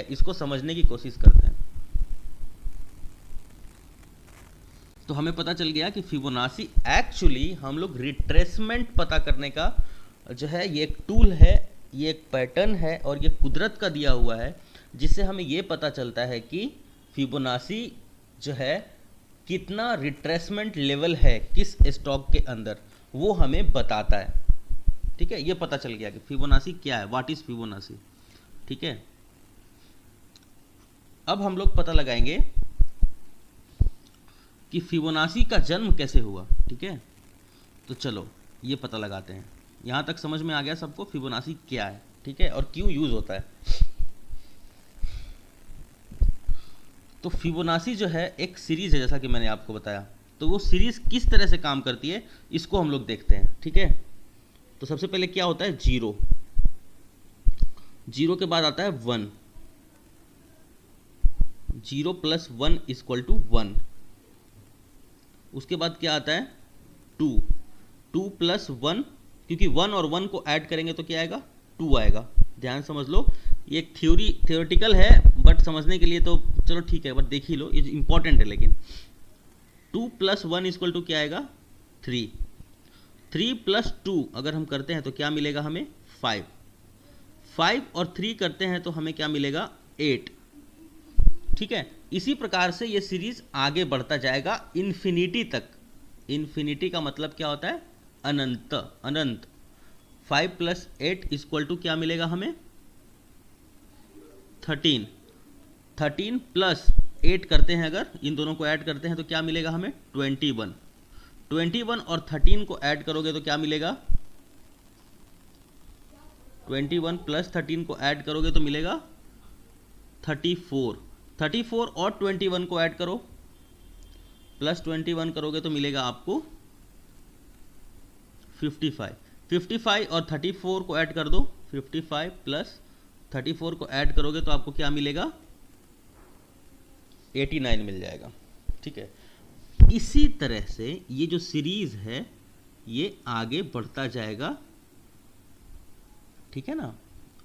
इसको समझने की कोशिश करते हैं। तो हमें पता चल गया कि फिबोनाची एक्चुअली हम लोग रिट्रेसमेंट पता करने का जो है ये एक टूल है, ये एक पैटर्न है और ये कुदरत का दिया हुआ है, जिससे हमें ये पता चलता है कि फिबोनाची जो है कितना रिट्रेसमेंट लेवल है किस स्टॉक के अंदर, वो हमें बताता है। ठीक है, ये पता चल गया कि फिबोनाची क्या है, व्हाट इज फिबोनाची। ठीक है, अब हम लोग पता लगाएंगे कि फिबोनाची का जन्म कैसे हुआ। ठीक है, तो चलो ये पता लगाते हैं। यहां तक समझ में आ गया सबको फिबोनाची क्या है, ठीक है, और क्यों यूज होता है। तो फिबोनाची जो है एक सीरीज है, जैसा कि मैंने आपको बताया। तो वो सीरीज किस तरह से काम करती है इसको हम लोग देखते हैं। ठीक है, तो सबसे पहले क्या होता है, जीरो, जीरो के बाद आता है 1, 0 + 1 = 1। उसके बाद क्या आता है 2, 2 + 1, क्योंकि 1 और 1 को ऐड करेंगे तो क्या आएगा 2 आएगा। ध्यान समझ लो, ये एक थियोरेटिकल है, बट समझने के लिए तो चलो ठीक है, बट देख ही लो, ये इंपॉर्टेंट है। लेकिन 2 + 1 = क्या आएगा 3, 3 + 2 अगर हम करते हैं तो क्या मिलेगा हमें 5, 5 और 3 करते हैं तो हमें क्या मिलेगा 8। ठीक है, इसी प्रकार से ये सीरीज आगे बढ़ता जाएगा इन्फिनिटी तक। इन्फिनिटी का मतलब क्या होता है अनंत, अनंत। 5 + 8 = क्या मिलेगा हमें 13, 13 + 8 करते हैं, अगर इन दोनों को ऐड करते हैं तो क्या मिलेगा हमें 21, 21 और 13 को ऐड करोगे तो क्या मिलेगा 21 + 13 को ऐड करोगे तो मिलेगा 34, 34 और 21 को ऐड करो +21 करोगे तो मिलेगा आपको 55, 55 और 34 को ऐड कर दो, 55 + 34 को ऐड करोगे तो आपको क्या मिलेगा 89 मिल जाएगा। ठीक है, इसी तरह से ये जो सीरीज है ये आगे बढ़ता जाएगा। ठीक है ना,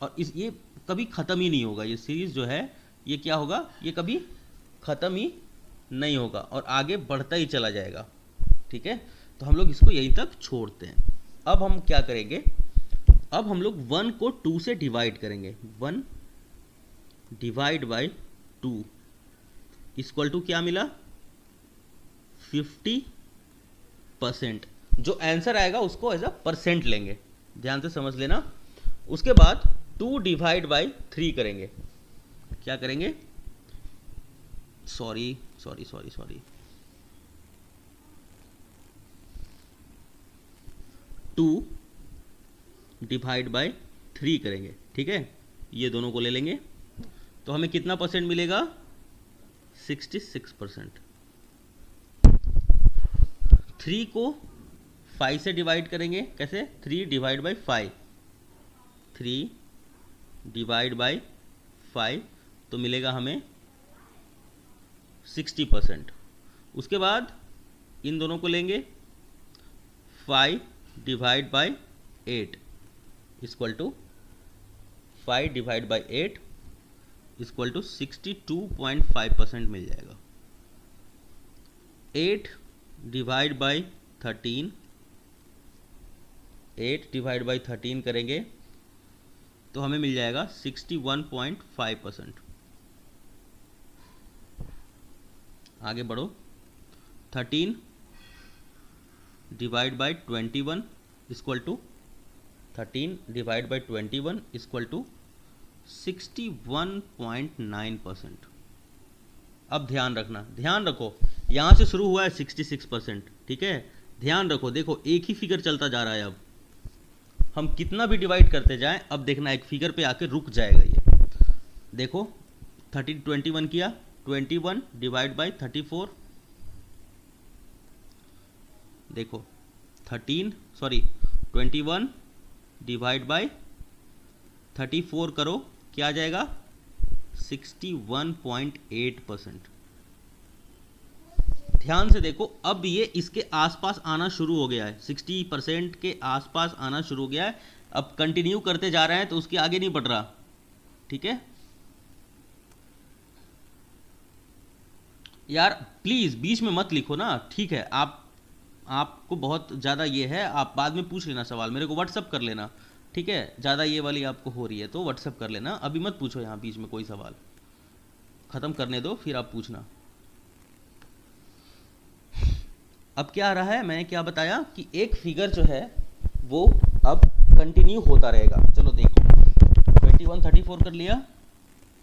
और ये कभी ख़त्म ही नहीं होगा। ये सीरीज जो है ये क्या होगा, ये कभी ख़त्म ही नहीं होगा और आगे बढ़ता ही चला जाएगा। ठीक है, तो हम लोग इसको यहीं तक छोड़ते हैं। अब हम क्या करेंगे, अब हम लोग 1 को 2 से डिवाइड करेंगे। 1 / 2 = क्या मिला 50%। जो आंसर आएगा उसको एज अ परसेंट लेंगे, ध्यान से समझ लेना। उसके बाद 2 / 3 करेंगे। क्या करेंगे, सॉरी 2 / 3 करेंगे। ठीक है, ये दोनों को ले लेंगे तो हमें कितना परसेंट मिलेगा 66%। 3 को 5 से डिवाइड करेंगे, कैसे 3 / 5, 3 / 5 तो मिलेगा हमें 60%। उसके बाद इन दोनों को लेंगे 5 / 8 = 5 / 8 = 62.5% मिल जाएगा। 8 / 13, 8 / 13 करेंगे तो हमें मिल जाएगा 61.5%। आगे बढ़ो, 13 / 21 = 13 / 21 = 61.9%। अब ध्यान रखो, यहां से शुरू हुआ है 66%। ठीक है, ध्यान रखो, देखो एक ही फिगर चलता जा रहा है। अब हम कितना भी डिवाइड करते जाएं, अब देखना एक फिगर पे आके रुक जाएगा ये। देखो 21 किया, 21 / 34, देखो 21 / 34 करो, क्या आ जाएगा 61.8%। ध्यान से देखो, अब ये इसके आसपास आना शुरू हो गया है, 60% के आसपास आना शुरू हो गया है। अब कंटिन्यू करते जा रहे हैं तो उसके आगे नहीं बढ़ रहा। ठीक है, यार प्लीज़ बीच में मत लिखो ना, ठीक है। आपको बहुत ज़्यादा ये है, आप बाद में पूछ लेना सवाल, मेरे को व्हाट्सअप कर लेना, ठीक है। ज़्यादा ये वाली आपको हो रही है तो व्हाट्सअप कर लेना, अभी मत पूछो यहाँ बीच में कोई सवाल, ख़त्म करने दो फिर आप पूछना। अब क्या आ रहा है, मैंने क्या बताया कि एक फिगर जो है वो अब कंटिन्यू होता रहेगा। चलो देखो 21 34 कर लिया,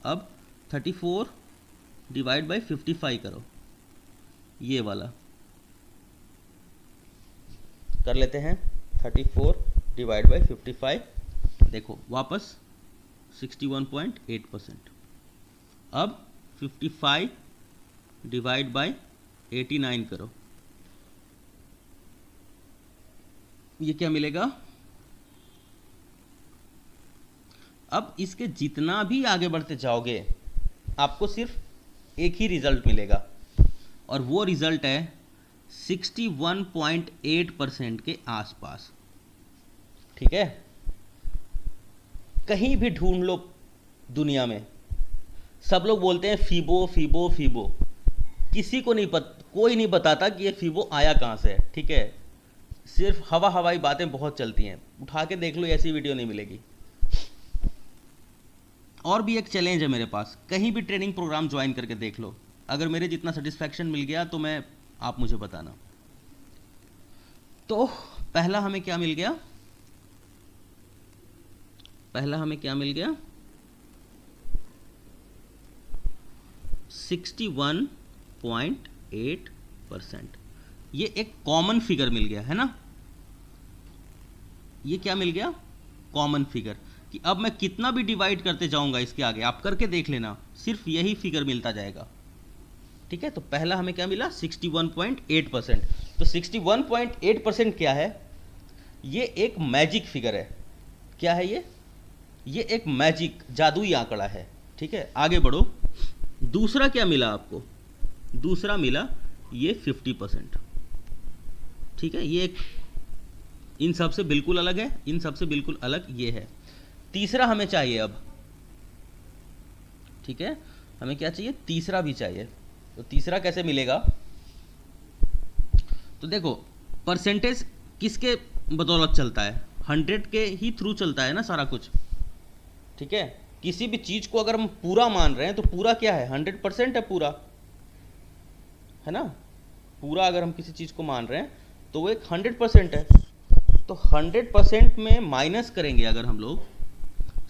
अब 34 डिवाइड बाई 55 करो, ये वाला कर लेते हैं। 34 डिवाइड बाई 55, देखो वापस 61.8%। अब 55 डिवाइड बाई 89 करो, ये क्या मिलेगा। अब इसके जितना भी आगे बढ़ते जाओगे आपको सिर्फ एक ही रिजल्ट मिलेगा, और वो रिजल्ट है 61.8% के आसपास, ठीक है। कहीं भी ढूंढ लो दुनिया में, सब लोग बोलते हैं फीबो फीबो फीबो, किसी को नहीं कोई नहीं बताता कि ये फीबो आया कहाँ से है, ठीक है। सिर्फ हवाई बातें बहुत चलती हैं, उठा के देख लो, ऐसी वीडियो नहीं मिलेगी। और भी एक चैलेंज है मेरे पास, कहीं भी ट्रेनिंग प्रोग्राम ज्वाइन करके देख लो, अगर मेरे जितना सेटिस्फैक्शन मिल गया तो आप मुझे बताना। तो पहला हमें क्या मिल गया, 61.8%। ये एक कॉमन फिगर मिल गया है ना, ये क्या मिल गया, कॉमन फिगर, कि अब मैं कितना भी डिवाइड करते जाऊंगा इसके आगे, आप करके देख लेना, सिर्फ यही फिगर मिलता जाएगा, ठीक है। तो पहला हमें क्या मिला 61.8%। तो 61.8% क्या है, ये एक मैजिक फिगर है। क्या है ये एक मैजिक जादुई आंकड़ा है, ठीक है। आगे बढ़ो, दूसरा क्या मिला आपको, दूसरा मिला ये 50%, ठीक है। ये एक इन सब से बिल्कुल अलग है, इन सब से बिल्कुल अलग ये है। तीसरा हमें चाहिए अब, ठीक है, हमें क्या चाहिए, तीसरा भी चाहिए। तो तीसरा कैसे मिलेगा, तो देखो परसेंटेज किसके बदौलत चलता है, 100 के ही थ्रू चलता है ना सारा कुछ, ठीक है। किसी भी चीज को अगर हम पूरा मान रहे हैं तो पूरा क्या है, 100% है, पूरा है ना। पूरा अगर हम किसी चीज को मान रहे हैं तो वो एक 100% है। तो 100% में माइनस करेंगे अगर हम लोग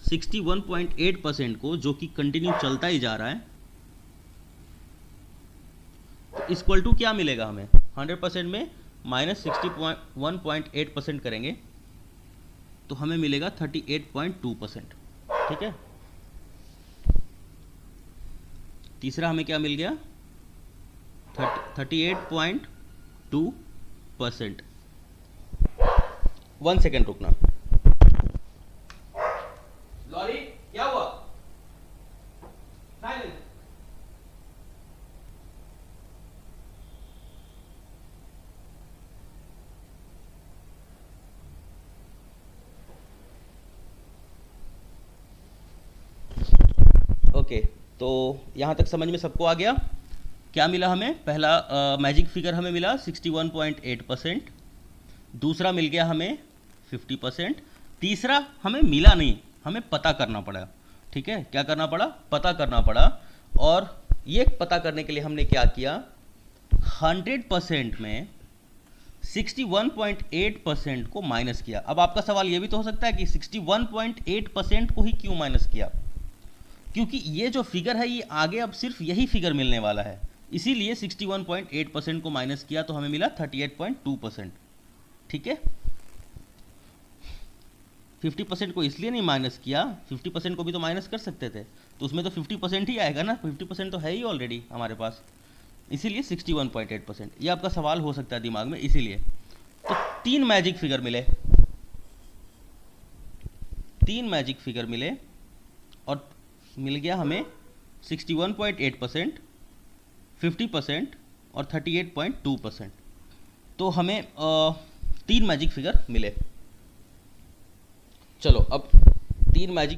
61.8% को, जो कि कंटिन्यू चलता ही जा रहा है, तो इक्वल टू क्या मिलेगा हमें, 100% में माइनस 61.8% करेंगे तो हमें मिलेगा 38.2%, ठीक है। तीसरा हमें क्या मिल गया, 38.2%। 1 सेकेंड रुकना, लॉरी क्या हुआ, साइलेंस। ओके, तो यहां तक समझ में सबको आ गया। क्या मिला हमें, पहला मैजिक फिगर हमें मिला 61.8%, दूसरा मिल गया हमें 50%, तीसरा हमें मिला नहीं, हमें पता करना पड़ा, ठीक है। क्या करना पड़ा, पता करना पड़ा। और ये पता करने के लिए हमने क्या किया, 100% में 61.8% को माइनस किया। अब आपका सवाल ये भी तो हो सकता है कि 61.8% को ही क्यों माइनस किया, क्योंकि ये जो फिगर है ये आगे अब सिर्फ यही फिगर मिलने वाला है, इसीलिए 61.8% को माइनस किया तो हमें मिला 38.2%, ठीक है। 50% को इसलिए नहीं माइनस किया, 50% को भी तो माइनस कर सकते थे, तो उसमें तो 50% ही आएगा ना, 50% तो है ही ऑलरेडी हमारे पास, इसीलिए 61.8%। ये आपका सवाल हो सकता है दिमाग में, इसीलिए। तो 3 मैजिक फिगर मिले, 3 मैजिक फिगर मिले, और मिल गया हमें 61.8%, 50% और 38.2%। तो हमें 3 मैजिक फिगर मिले। चलो अब 3 मैजिक